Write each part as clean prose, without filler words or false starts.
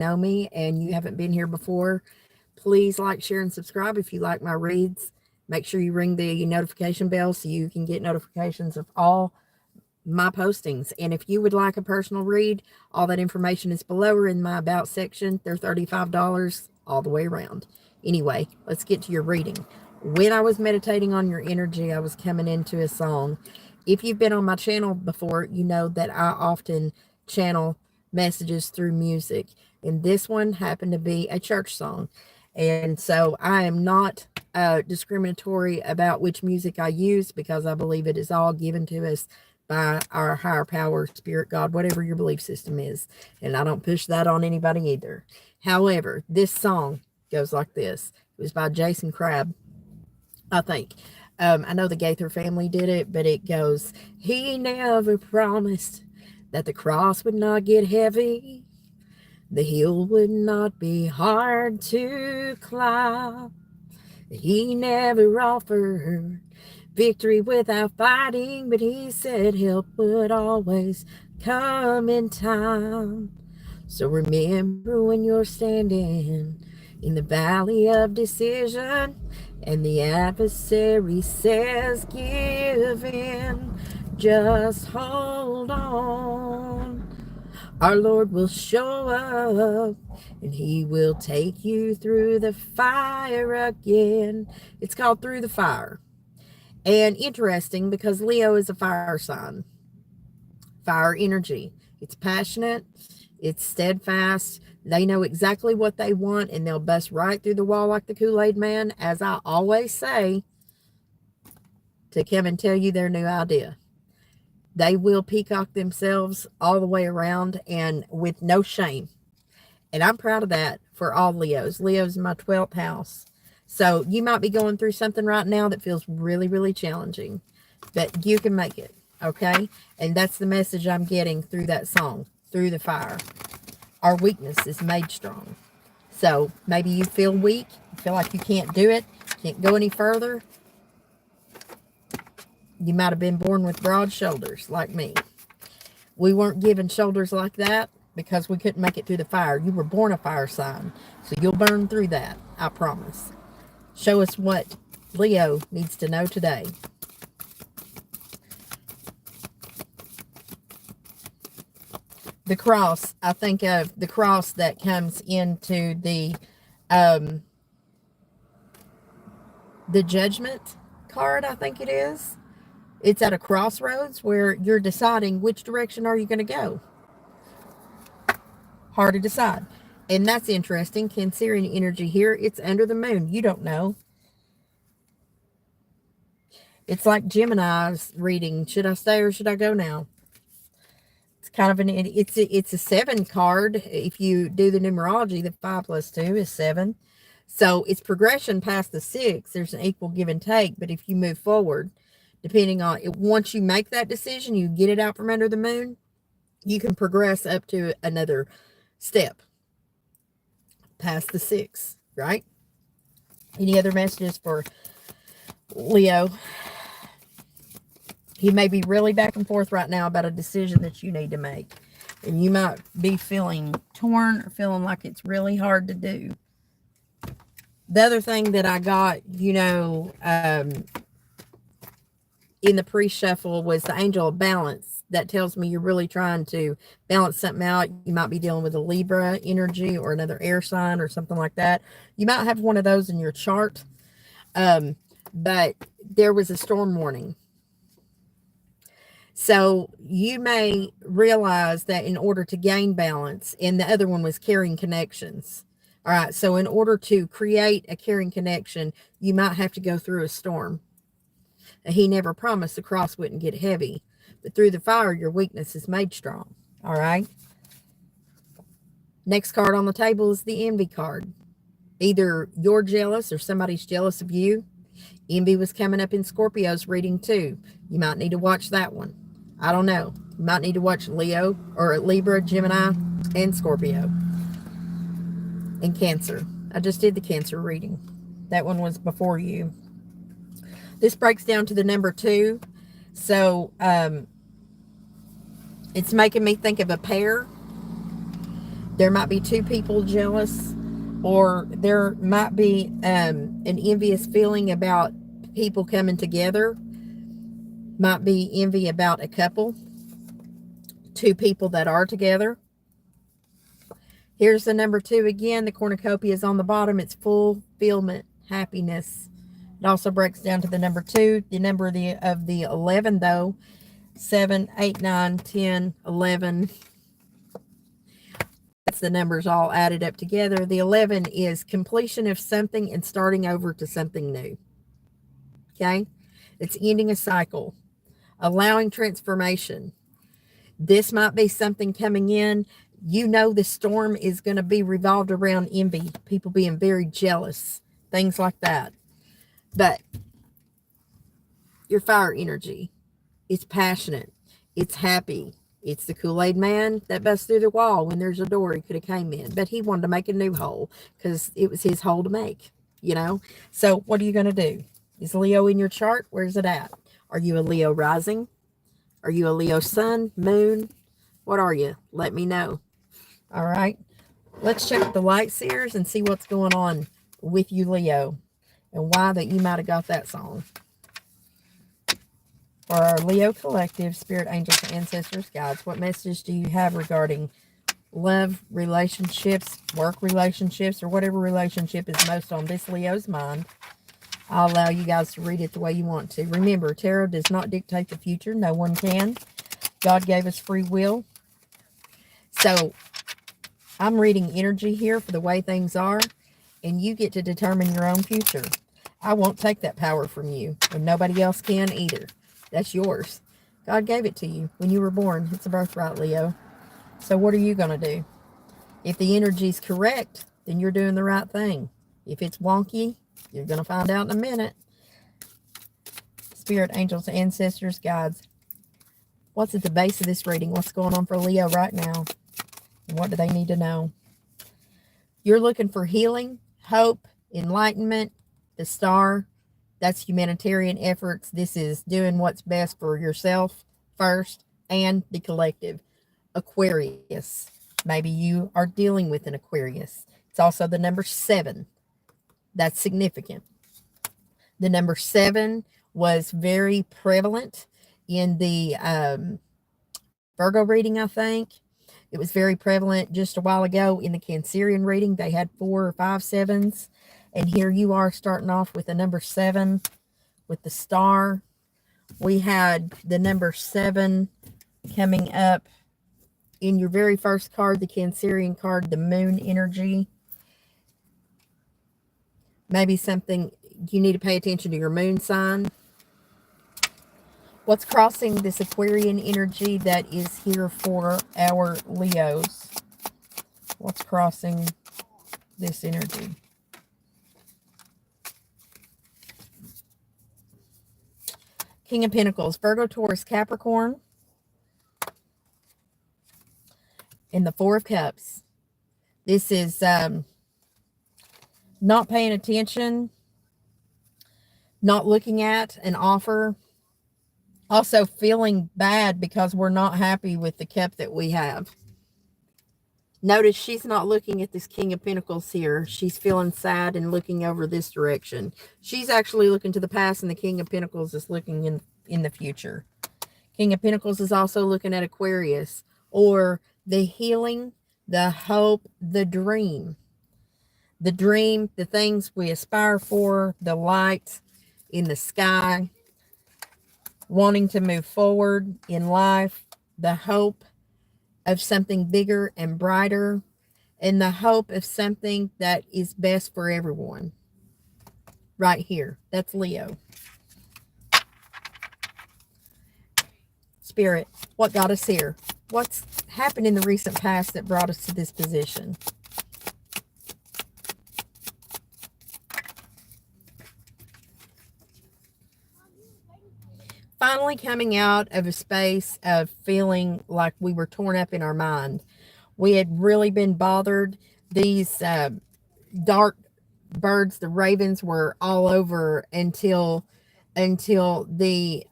know me and you haven't been here before, please like, share, and subscribe if you like my reads. Make sure you ring the notification bell so you can get notifications of all my postings. And if you would like a personal read, all that information is below or in my About section. They're $35 all the way around. Anyway, let's get to your reading. When I was meditating on your energy, I was coming into a song. If you've been on my channel before, you know that I often channel messages through music. And this one happened to be a church song. And so I am not discriminatory about which music I use because I believe it is all given to us by our higher power, spirit, God, whatever your belief system is. And I don't push that on anybody either. However, this song goes like this. It was by Jason Crabb, I think. I know the Gaither family did it, but it goes, he never promised that the cross would not get heavy. The hill would not be hard to climb. He never offered victory without fighting, but he said help would always come in time. So remember when you're standing in the valley of decision and the adversary says give in, just hold on. Our Lord will show up and he will take you through the fire again. It's called Through the Fire. And interesting because Leo is a fire sign, fire energy. It's passionate, it's steadfast. They know exactly what they want and they'll bust right through the wall like the Kool-Aid man, as I always say, to come and tell you their new idea. They will peacock themselves all the way around and with no shame. And I'm proud of that for all Leos. Leo's in my 12th house. So you might be going through something right now that feels really, really challenging. But you can make it, okay? And that's the message I'm getting through that song, Through the Fire. Our weakness is made strong. So maybe you feel weak, you feel like you can't do it, can't go any further. You might have been born with broad shoulders like me. We weren't given shoulders like that because we couldn't make it through the fire. You were born a fire sign, so you'll burn through that, I promise. Show us what Leo needs to know today. The cross, I think of the cross that comes into the judgment card, I think it is. It's at a crossroads where you're deciding which direction are you going to go. Hard to decide. And that's interesting. Cancerian energy here. It's under the moon. You don't know. It's like Gemini's reading. Should I stay or should I go now? It's kind of it's a 7 card. If you do the numerology, the 5 plus 2 is 7. So it's progression past the 6. There's an equal give and take. But if you move forward, depending on it, once you make that decision, you get it out from under the moon, you can progress up to another step past the 6, right? Any other messages for Leo? He may be really back and forth right now about a decision that you need to make. And you might be feeling torn or feeling like it's really hard to do. The other thing that I got, in the pre-shuffle was the angel of balance. That tells me you're really trying to balance something out. You might be dealing with a Libra energy or another air sign or something like that. You might have one of those in your chart. But there was a storm warning. So you may realize that in order to gain balance, and the other one was carrying connections. All right, so in order to create a carrying connection, you might have to go through a storm. He never promised the cross wouldn't get heavy, but through the fire, your weakness is made strong. All right. Next card on the table is the envy card. Either you're jealous or somebody's jealous of you. Envy was coming up in Scorpio's reading too. You might need to watch that one. I don't know. You might need to watch Leo or Libra, Gemini, and Scorpio. And Cancer. I just did the Cancer reading. That one was before you. This breaks down to the number 2. So it's making me think of a pear. There might be two people jealous, or there might be an envious feeling about people coming together. Might be envy about a couple, two people that are together. Here's the number 2 again. The cornucopia is on the bottom. It's fulfillment, happiness. It also breaks down to the number 2. The number of the 11, though, 7, 8, 9, 10, 11. That's the numbers all added up together. The 11 is completion of something and starting over to something new. Okay? It's ending a cycle, allowing transformation. This might be something coming in. You know the storm is going to be revolved around envy, people being very jealous, things like that. But your fire energy, it's passionate, it's happy. It's the Kool-Aid man that busts through the wall when there's a door he could have came in. But he wanted to make a new hole because it was his hole to make, you know. So what are you going to do? Is Leo in your chart? Where's it at? Are you a Leo rising? Are you a Leo sun, moon? What are you? Let me know. All right. Let's check the light seers and see what's going on with you, Leo, and why that you might have got that song. For our Leo collective, spirit, angels, ancestors, guides, what message do you have regarding love, relationships, work relationships, or whatever relationship is most on this Leo's mind? I'll allow you guys to read it the way you want to. Remember, tarot does not dictate the future. No one can. God gave us free will. So I'm reading energy here for the way things are, and you get to determine your own future. I won't take that power from you, and nobody else can either. That's yours. God gave it to you when you were born. It's a birthright, Leo. So what are you going to do? If the energy's correct, then you're doing the right thing. If it's wonky, you're going to find out in a minute. Spirit, angels, ancestors, guides. What's at the base of this reading? What's going on for Leo right now? And what do they need to know? You're looking for healing, hope, enlightenment, the star. That's humanitarian efforts. This is doing what's best for yourself first and the collective. Aquarius. Maybe you are dealing with an Aquarius. It's also the number 7. That's significant. The number 7 was very prevalent in the Virgo reading, I think. It was very prevalent just a while ago in the Cancerian reading. They had 4 or 5 7s. And here you are starting off with the number 7 with the star. We had the number 7 coming up in your very first card, the Cancerian card, the moon energy. Maybe something you need to pay attention to your moon sign. What's crossing this Aquarian energy that is here for our Leos? What's crossing this energy? King of Pentacles, Virgo, Taurus, Capricorn, and the 4 of Cups. This is not paying attention, not looking at an offer, also feeling bad because we're not happy with the cup that we have. Notice she's not looking at this King of Pentacles here. She's feeling sad and looking over this direction. She's actually looking to the past, and the King of Pentacles is looking in the future. King of Pentacles is also looking at Aquarius, or the healing, the hope, the dream. The dream, the things we aspire for, the light in the sky, wanting to move forward in life, the hope of something bigger and brighter, and the hope of something that is best for everyone. Right here. That's Leo. Spirit, what got us here? What's happened in the recent past that brought us to this position? Finally coming out of a space of feeling like we were torn up in our mind. We had really been bothered. These dark birds, the ravens, were all over until the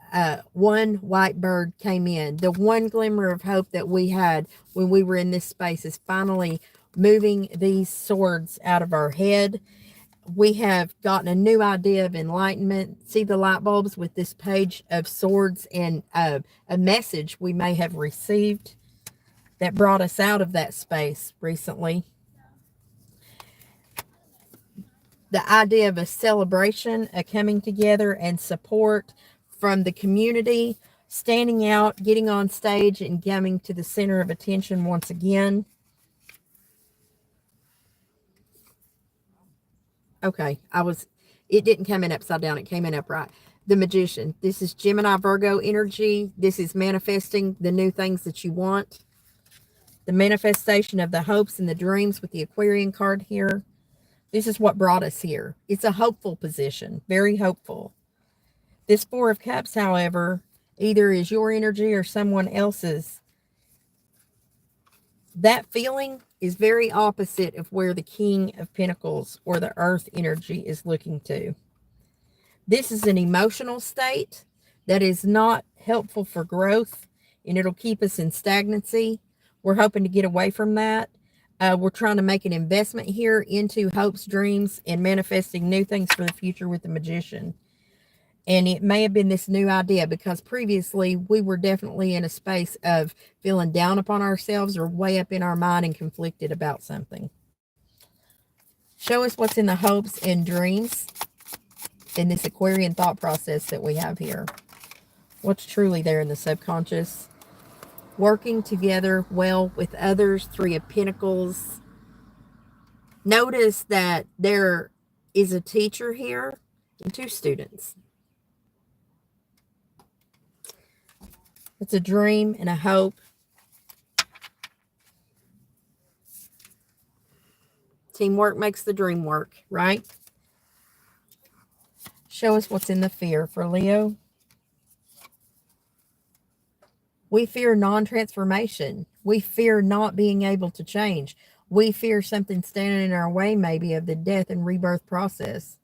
one white bird came in. The one glimmer of hope that we had when we were in this space is finally moving these swords out of our head. We have gotten a new idea of enlightenment. See the light bulbs with this page of swords and a message we may have received that brought us out of that space recently. The idea of a celebration, a coming together and support from the community, standing out, getting on stage and coming to the center of attention once again. Okay, it didn't come in upside down. It came in upright. The Magician. This is Gemini Virgo energy. This is manifesting the new things that you want. The manifestation of the hopes and the dreams with the Aquarian card here. This is what brought us here. It's a hopeful position, very hopeful. This Four of Cups, however, either is your energy or someone else's. That feeling is very opposite of where the King of Pentacles or the Earth energy is looking to. This is an emotional state that is not helpful for growth, and it'll keep us in stagnancy. We're hoping to get away from that. We're trying to make an investment here into hopes, dreams, and manifesting new things for the future with the Magician. And it may have been this new idea because previously we were definitely in a space of feeling down upon ourselves or way up in our mind and conflicted about something. Show us what's in the hopes and dreams in this Aquarian thought process that we have here. What's truly there in the subconscious? Working together well with others, Three of Pentacles. Notice that there is a teacher here and two students. It's a dream and a hope. Teamwork makes the dream work, right? Show us what's in the fear for Leo. We fear non-transformation. We fear not being able to change. We fear something standing in our way, maybe, of the death and rebirth process.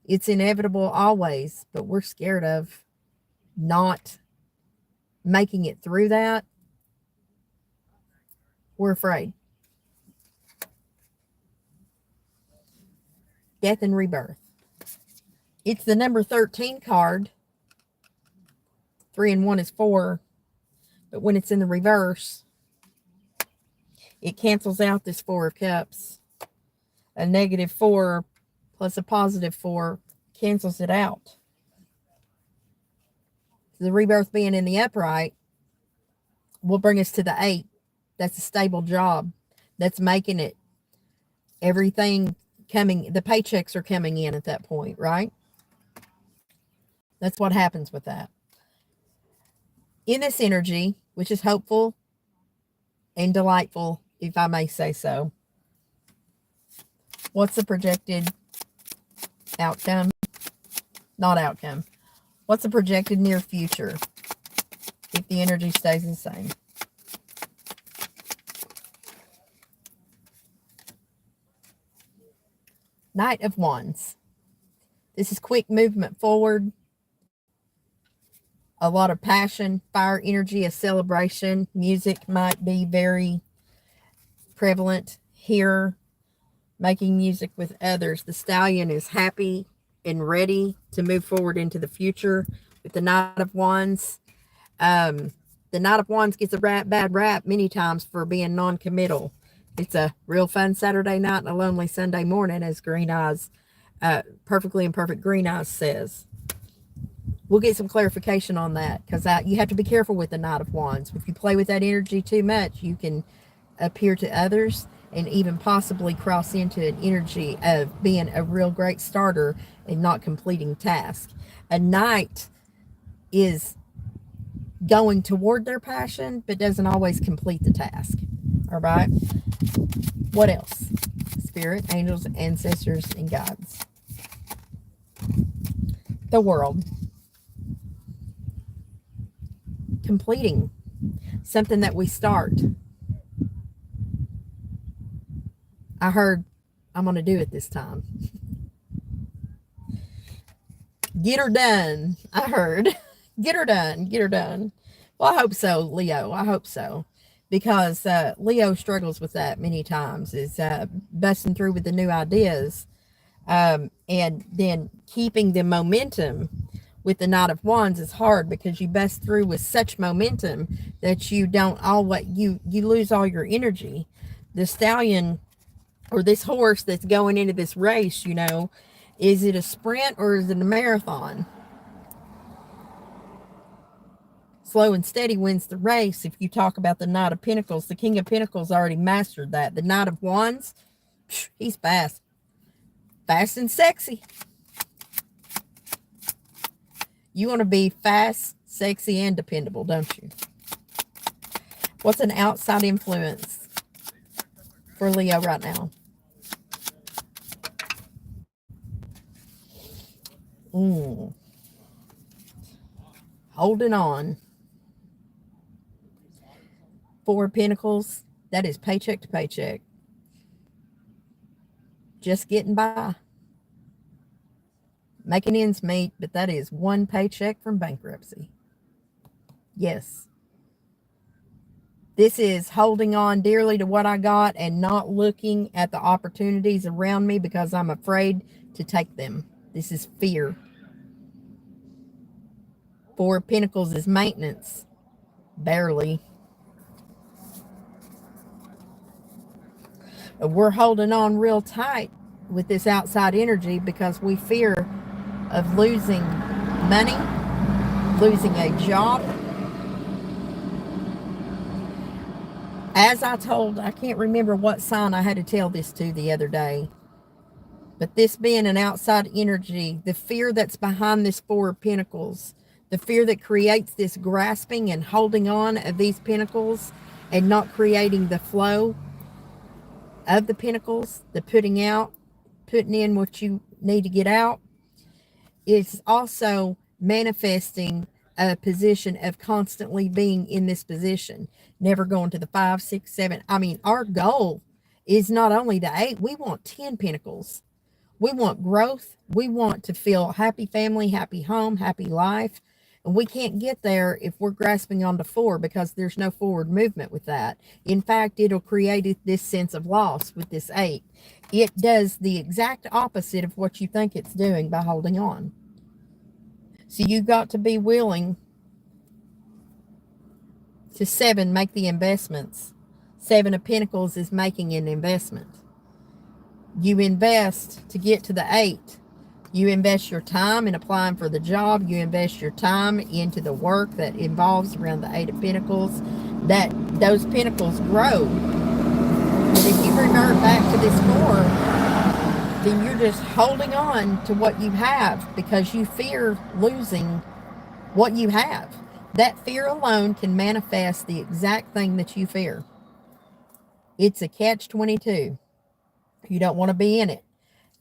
It's inevitable always, but we're scared of not making it through that. We're afraid. Death and rebirth. It's the number 13 card. 3 and 1 is 4. But when it's in the reverse, it cancels out this Four of Cups. A -4 plus a +4 cancels it out. The rebirth being in the upright will bring us to the 8. That's a stable job. That's making it. Everything coming, the paychecks are coming in at that point, right? That's what happens with that. In this energy, which is hopeful and delightful, if I may say so, what's the projected outcome? Not outcome. What's the projected near future if the energy stays the same? Knight of Wands. This is quick movement forward. A lot of passion, fire energy, a celebration. Music might be very prevalent here. Making music with others. The Stallion is happy and ready to move forward into the future with the Knight of Wands. The Knight of Wands gets a bad rap many times for being non-committal. It's a real fun Saturday night and a lonely Sunday morning, as Green Eyes, Perfectly Imperfect Green Eyes says. We'll get some clarification on that because you have to be careful with the Knight of Wands. If you play with that energy too much, you can appear to others and even possibly cross into an energy of being a real great starter and not completing tasks. A Knight is going toward their passion, but doesn't always complete the task. All right. What else? Spirit, angels, ancestors, and guides. The World. Completing something that we start. I heard I'm going to do it this time. Get her done. I heard. Get her done. Get her done. Well, I hope so, Leo. I hope so. because Leo struggles with that many times, is busting through with the new ideas, and then keeping the momentum with the Knight of Wands is hard, because you bust through with such momentum that you don't always, you lose all your energy. The stallion, or this horse that's going into this race, is it a sprint or is it a marathon? Slow and steady wins the race. If you talk about the Knight of Pentacles, the King of Pentacles already mastered that. The Knight of Wands, he's fast. Fast and sexy. You want to be fast, sexy, and dependable, don't you? What's an outside influence for Leo right now? Holding on. Four of Pentacles, that is paycheck to paycheck. Just getting by. Making ends meet, but that is one paycheck from bankruptcy. Yes. This is holding on dearly to what I got and not looking at the opportunities around me because I'm afraid to take them. This is fear. Four of Pentacles is maintenance. Barely. We're holding on real tight with this outside energy because we fear of losing money, losing a job. As I told, I can't remember what sign I had to tell this to the other day, but this being an outside energy, the fear that's behind this Four of Pentacles, the fear that creates this grasping and holding on of these pentacles and not creating the flow of the pentacles, the putting in what you need to get out, is also manifesting a position of constantly being in this position, never going to the 5, 6, 7. I mean, our goal is not only the 8, we want 10 pentacles. We want growth. We want to feel happy family, happy home, happy life. And we can't get there if we're grasping onto 4, because there's no forward movement with that. In fact, it'll create this sense of loss with this 8. It does the exact opposite of what you think it's doing by holding on. So you've got to be willing to 7, make the investments. 7 of Pentacles is making an investment. You invest to get to the 8. You invest your time in applying for the job. You invest your time into the work that involves around the 8 of Pentacles. That those pentacles grow. But if you revert back to this 4, then you're just holding on to what you have because you fear losing what you have. That fear alone can manifest the exact thing that you fear. It's a catch-22. You don't want to be in it.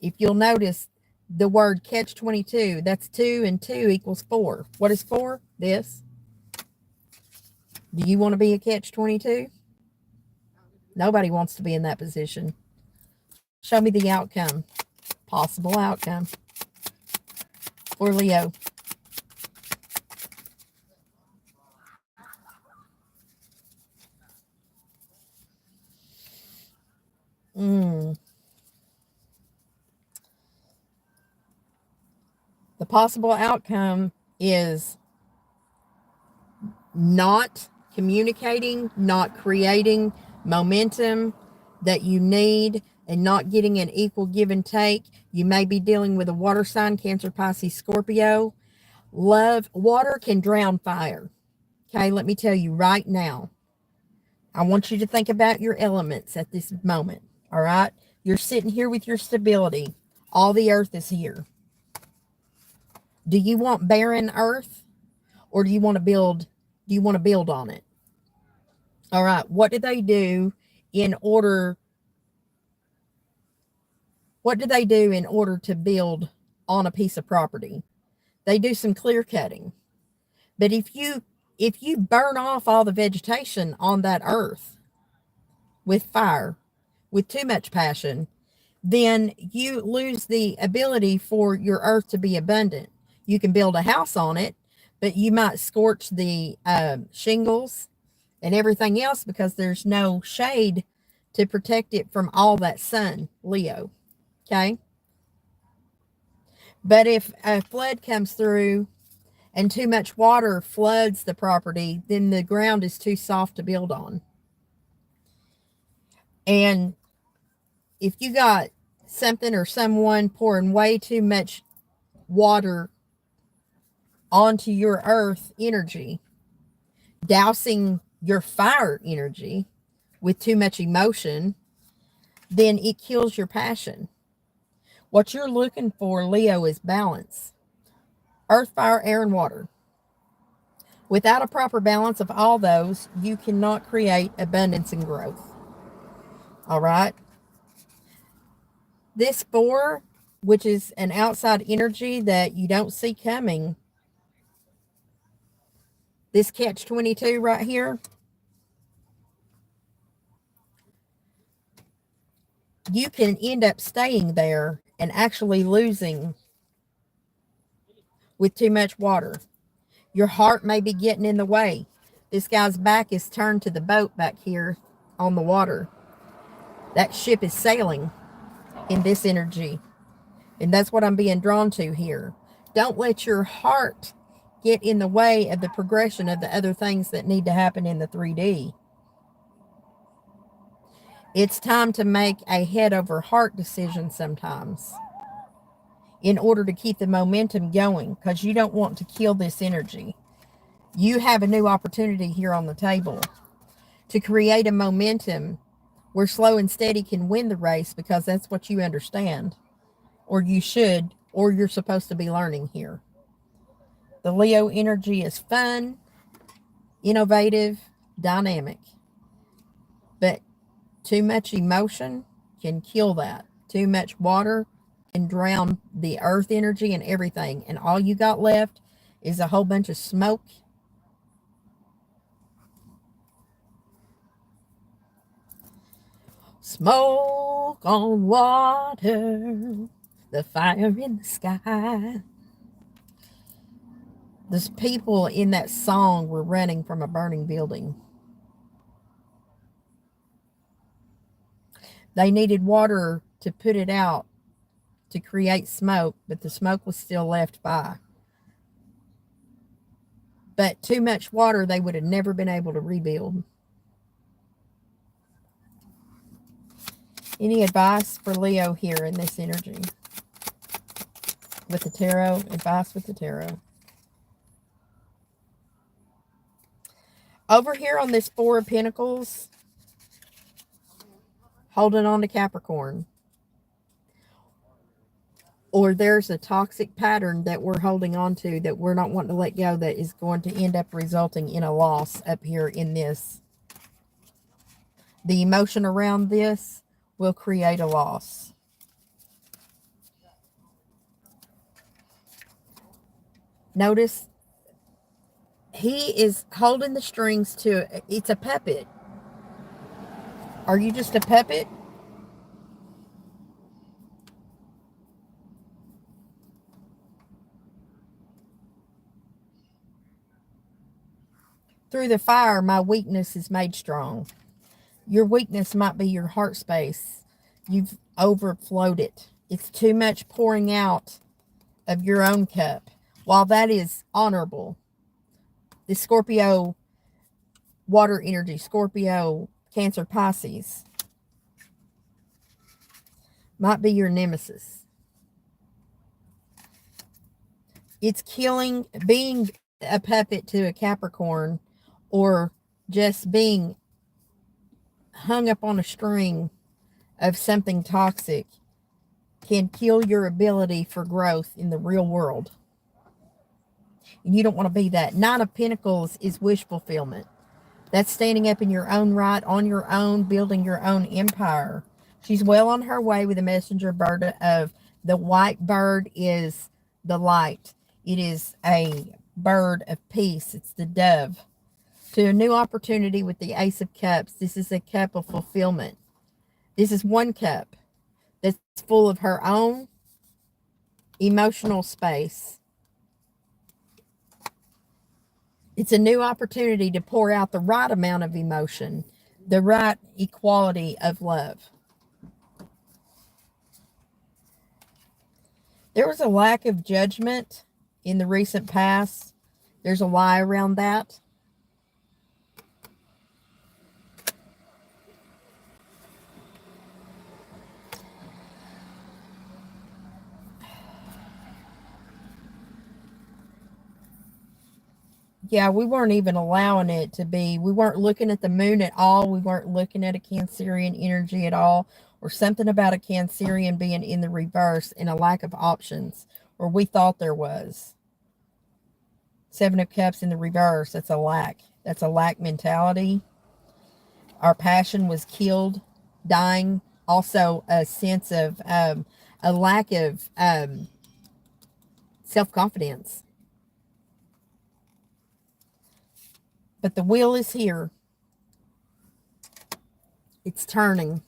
If you'll notice the word catch-22, that's 2 and 2 equals 4. What is 4? This. Do you want to be a catch-22? Nobody wants to be in that position. Show me the outcome. Possible outcome for Leo. The possible outcome is not communicating, not creating momentum that you need, and not getting an equal give and take. You may be dealing with a water sign, Cancer, Pisces, Scorpio. Love, water can drown fire. Okay, let me tell you right now. I want you to think about your elements at this moment. All right, you're sitting here with your stability. All the earth is here. Do you want barren earth, or do you want to build? Do you want to build on it? All right. What do they do in order? What do they do in order to build on a piece of property? They do some clear cutting. But if you burn off all the vegetation on that earth with fire, with too much passion, then you lose the ability for your earth to be abundant. You can build a house on it, but you might scorch the shingles and everything else because there's no shade to protect it from all that sun, Leo. Okay? But if a flood comes through and too much water floods the property, then the ground is too soft to build on. And if you got something or someone pouring way too much water onto your earth energy, dousing your fire energy with too much emotion, then it kills your passion. What you're looking for, Leo, is balance. Earth, fire, air, and water. Without a proper balance of all those, you cannot create abundance and growth. All right? This 4, which is an outside energy that you don't see coming, this catch-22 right here, you can end up staying there and actually losing with too much water. Your heart may be getting in the way. This guy's back is turned to the boat back here on the water. That ship is sailing in this energy. And that's what I'm being drawn to here. Don't let your heart get in the way of the progression of the other things that need to happen in the 3D. It's time to make a head over heart decision sometimes in order to keep the momentum going, because you don't want to kill this energy. You have a new opportunity here on the table to create a momentum where slow and steady can win the race, because that's what you understand, or you should, or you're supposed to be learning here. The Leo energy is fun, innovative, dynamic, but too much emotion can kill that. Too much water can drown the earth energy and everything, and all you got left is a whole bunch of smoke. Smoke on water, the fire in the sky. Those people in that song were running from a burning building. They needed water to put it out to create smoke, but the smoke was still left by. But too much water, they would have never been able to rebuild. Any advice for Leo here in this energy? With the tarot, advice with the tarot. Over here on this 4 of Pentacles, holding on to Capricorn. Or there's a toxic pattern that we're holding on to that we're not wanting to let go, that is going to end up resulting in a loss up here in this. The emotion around this will create a loss. Notice he is holding the strings to, it's a puppet. Are you just a puppet? Through the fire, my weakness is made strong. Your weakness might be your heart space. You've overflowed it. It's too much pouring out of your own cup. While that is honorable, the Scorpio water energy, Scorpio, Cancer, Pisces, might be your nemesis. It's killing, being a puppet to a Capricorn, or just being hung up on a string of something toxic, can kill your ability for growth in the real world. And you don't want to be that. 9 of Pentacles is wish fulfillment. That's standing up in your own right, on your own, building your own empire. She's well on her way with the messenger bird of the white bird is the light. It is a bird of peace. It's the dove. To a new opportunity with the Ace of Cups. This is a cup of fulfillment. This is one cup that's full of her own emotional space. It's a new opportunity to pour out the right amount of emotion, the right equality of love. There was a lack of judgment in the recent past. There's a lie around that. Yeah, we weren't even allowing it to be. We weren't looking at the moon at all. We weren't looking at a Cancerian energy at all, or something about a Cancerian being in the reverse and a lack of options, or we thought there was. Seven of Cups in the reverse, that's a lack. That's a lack mentality. Our passion was killed, dying. Also, a sense of a lack of self-confidence. But the wheel is here. It's turning.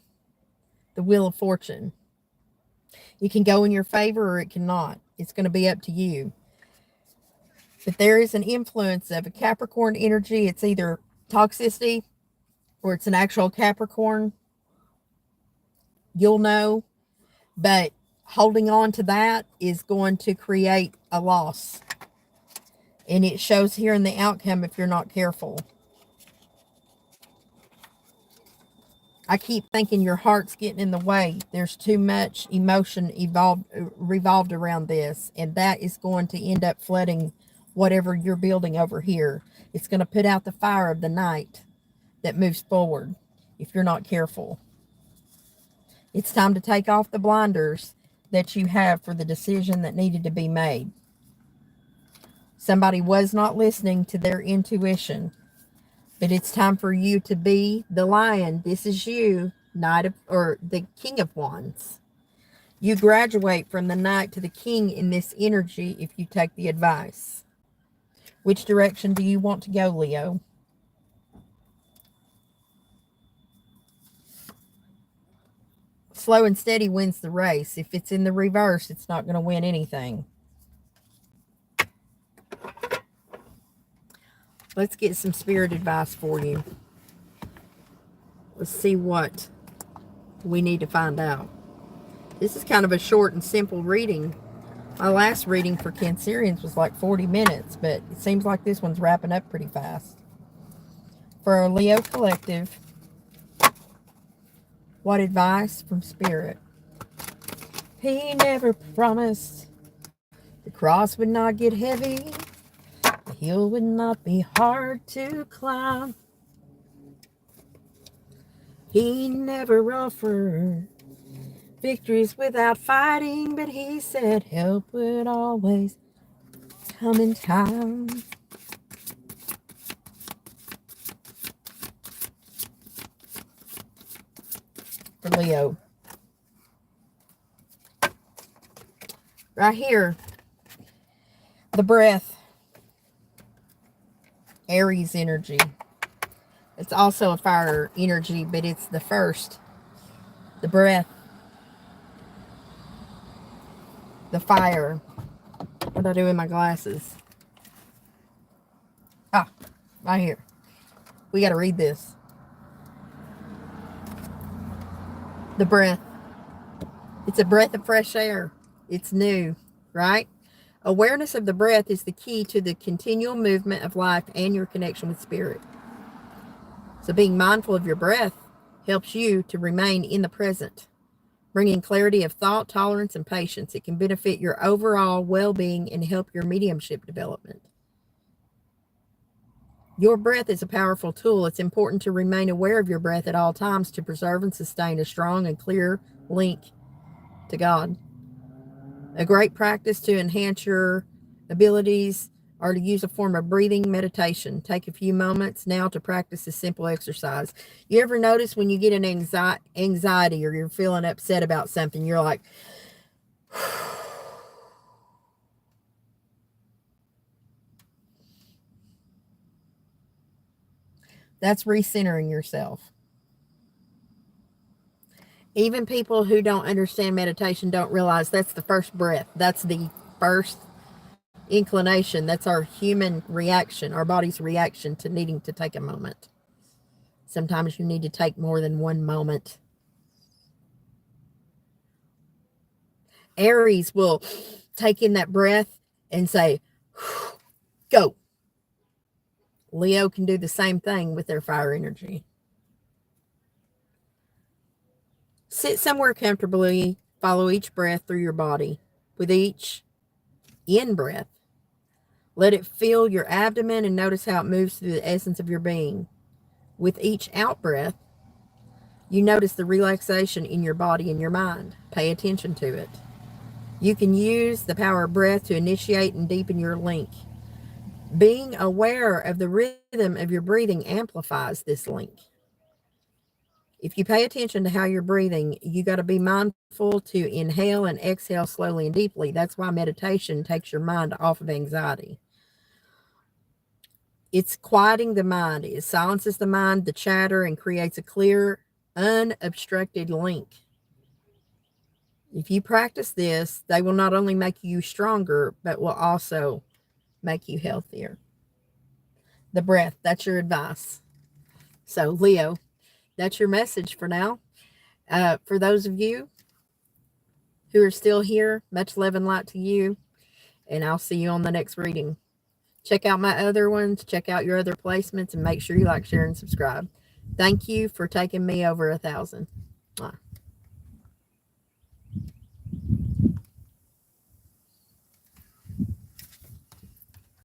The wheel of fortune. It can go in your favor or it cannot. It's going to be up to you. But there is an influence of a Capricorn energy. It's either toxicity or it's an actual Capricorn. You'll know. But holding on to that is going to create a loss. And it shows here in the outcome if you're not careful. I keep thinking your heart's getting in the way. There's too much emotion revolved around this. And that is going to end up flooding whatever you're building over here. It's going to put out the fire of the night that moves forward if you're not careful. It's time to take off the blinders that you have for the decision that needed to be made. Somebody was not listening to their intuition. But it's time for you to be the lion. This is you, or the King of Wands. You graduate from the Knight to the King in this energy if you take the advice. Which direction do you want to go, Leo? Slow and steady wins the race. If it's in the reverse, it's not going to win anything. Let's get some spirit advice for you. Let's see what we need to find out. This is kind of a short and simple reading. My last reading for Cancerians was like 40 minutes, but it seems like this one's wrapping up pretty fast. For our Leo collective, what advice from Spirit? He never promised the cross would not get heavy. The hill would not be hard to climb. He never offered victories without fighting, but he said help would always come in time. For Leo. Right here, the breath. Aries energy. It's also a fire energy, but it's the first. The breath. The fire. What do I do with my glasses? Ah, right here. We got to read this. The breath. It's a breath of fresh air. It's new, right? Awareness of the breath is the key to the continual movement of life and your connection with spirit. So being mindful of your breath helps you to remain in the present, bringing clarity of thought, tolerance, and patience. It can benefit your overall well-being and help your mediumship development. Your breath is a powerful tool. It's important to remain aware of your breath at all times to preserve and sustain a strong and clear link to God. A great practice to enhance your abilities are to use a form of breathing meditation. Take a few moments now to practice this simple exercise. You ever notice when you get an anxiety or you're feeling upset about something, you're like, that's recentering yourself. Even people who don't understand meditation don't realize that's the first breath. That's the first inclination. That's our human reaction, our body's reaction to needing to take a moment. Sometimes you need to take more than one moment. Aries will take in that breath and say, go. Leo can do the same thing with their fire energy. Sit somewhere comfortably. Follow each breath through your body. With each in-breath, let it fill your abdomen and notice how it moves through the essence of your being. With each out-breath, you notice the relaxation in your body and your mind. Pay attention to it. You can use the power of breath to initiate and deepen your link. Being aware of the rhythm of your breathing amplifies this link. If you pay attention to how you're breathing, you got to be mindful to inhale and exhale slowly and deeply. That's why meditation takes your mind off of anxiety. It's quieting the mind. It silences the mind, the chatter, and creates a clear, unobstructed link. If you practice this, they will not only make you stronger, but will also make you healthier. The breath, that's your advice. So, Leo, that's your message for now. For those of you who are still here, much love and light to you. And I'll see you on the next reading. Check out my other ones. Check out your other placements. And make sure you like, share, and subscribe. Thank you for taking me over 1,000.